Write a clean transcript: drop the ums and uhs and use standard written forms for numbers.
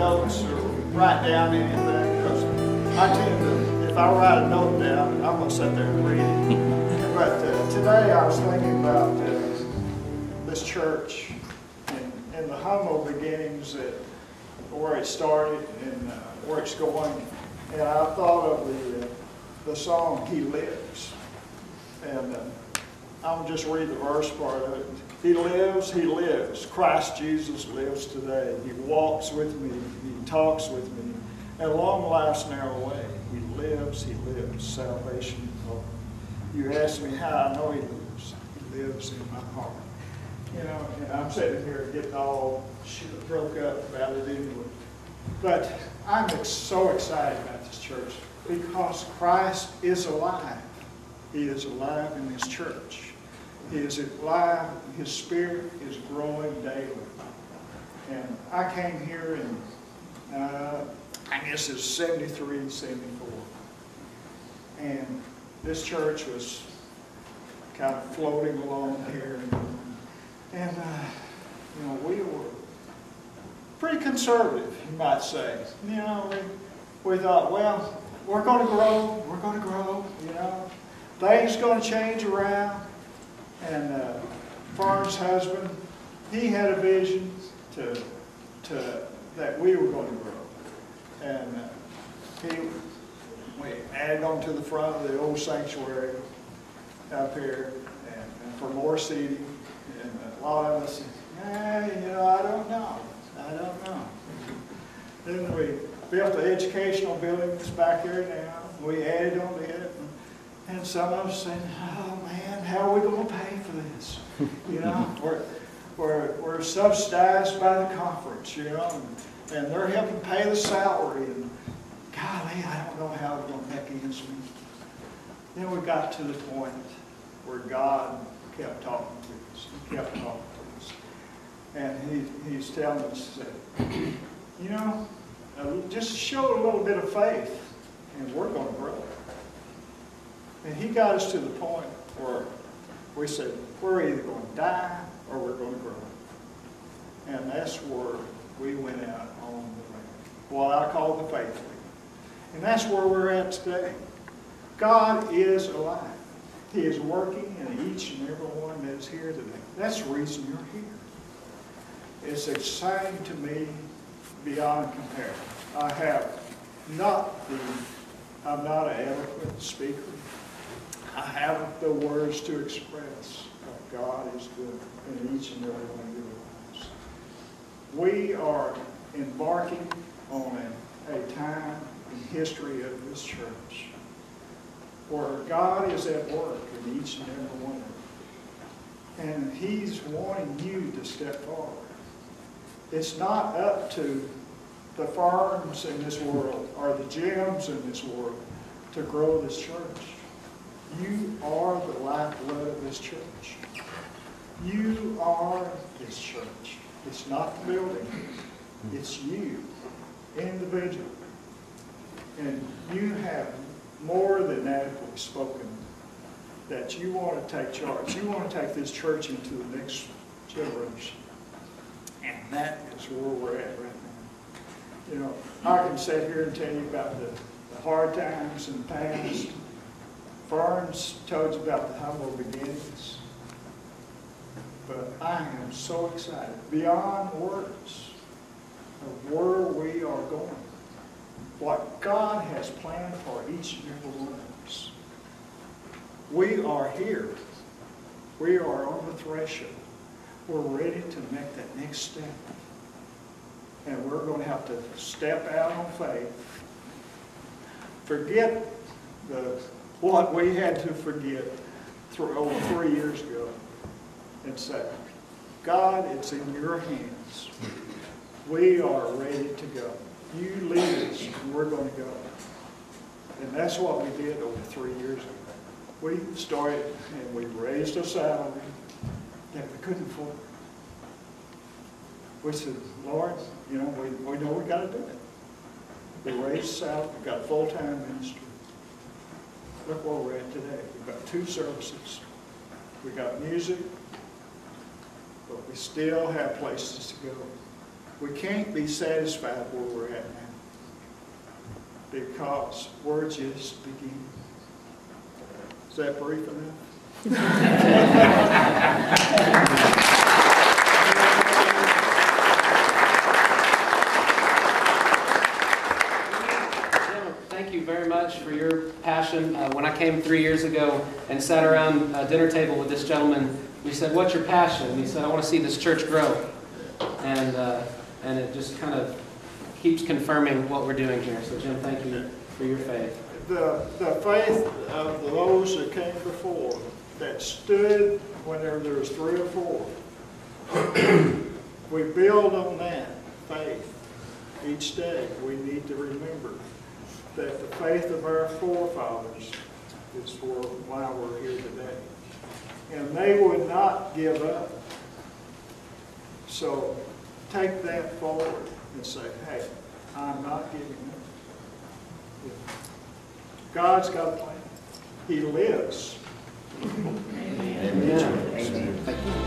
notes or write down anything, because I tend to, if I write a note down, I'm going to sit there and read it. But today I was thinking about this church and the humble beginnings, where it started and where it's going. And I thought of the song, He Lives. And I'll just read the verse part of it. He lives. Christ Jesus lives today. He walks with me. He talks with me. And along life's narrow way, He lives. Salvation. You ask me how I know He lives. He lives in my heart. You know, and I'm sitting here getting all broke up about it anyway. But I'm so excited about this church because Christ is alive. He is alive in this church. He is alive. His Spirit is growing daily. And I came here in, I guess it's 73, 74. And this church was kind of floating along here. And you know, we were pretty conservative, you might say. You know, we thought, well, we're going to grow, you know. Things going to change around. And Fern's husband, he had a vision that we were going to grow. And we added on to the front of the old sanctuary up here and for more seating. And a lot of us said, you know, I don't know. Then we built the educational building that's back here now. We added on to it. And some of us said, oh man, how are we going to pay for this? You know, we're subsidized by the conference, you know, and they're helping pay the salary. And golly, I don't know how we're going to make ends meet. Then we got to the point where God kept talking to us. He kept talking to us. And he's telling us that, you know, just show a little bit of faith and we're going to grow. And he got us to the point where we said, we're either going to die or we're going to grow. And that's where we went out on the land. What I call the faith leap. And that's where we're at today. God is alive. He is working in each and every one that is here today. That's the reason you're here. It's exciting to me beyond compare. I'm not an eloquent speaker. I haven't the words to express what God is doing in each and every one of your lives. We are embarking on a time in history of this church where God is at work in each and every one of them. And He's wanting you to step forward. It's not up to the farms in this world or the gyms in this world to grow this church. You are the lifeblood of this church. You are this church. It's not the building. It's you, individually. And you have more than adequately spoken that you want to take charge. You want to take this church into the next generation. And that is where we're at right now. You know, I can sit here and tell you about the hard times in the past. Fern's told you about the humble beginnings. But I am so excited, beyond words, of where we are going. What God has planned for each and every one of us. We are here. We are on the threshold. We're ready to make that next step. And we're going to have to step out on faith. Forget what we had to forget over 3 years ago. And say, God, it's in your hands. We are ready to go. You lead us, and we're going to go. And that's what we did over 3 years ago. We started, and we raised a salary that we couldn't afford. We said, Lord, you know, we know we got to do it. We raised salary, we got a full-time ministry. Look where we're at today. We've got 2 services. We got music, but we still have places to go. We can't be satisfied where we're at now, because we're just beginning. Is that brief enough? Thank you very much for your passion. When I came 3 years ago and sat around a dinner table with this gentleman, we said, "What's your passion?" And he said, "I want to see this church grow." And it just kind of keeps confirming what we're doing here. So Jim, thank you for your faith. The faith of those that came before, that stood whenever there was 3 or 4, we build on that faith each day. We need to remember that the faith of our forefathers is for why we're here today. And they would not give up. So take that forward and say, hey, I'm not giving up. God's got a plan. He lives. Amen. Amen. Thank you.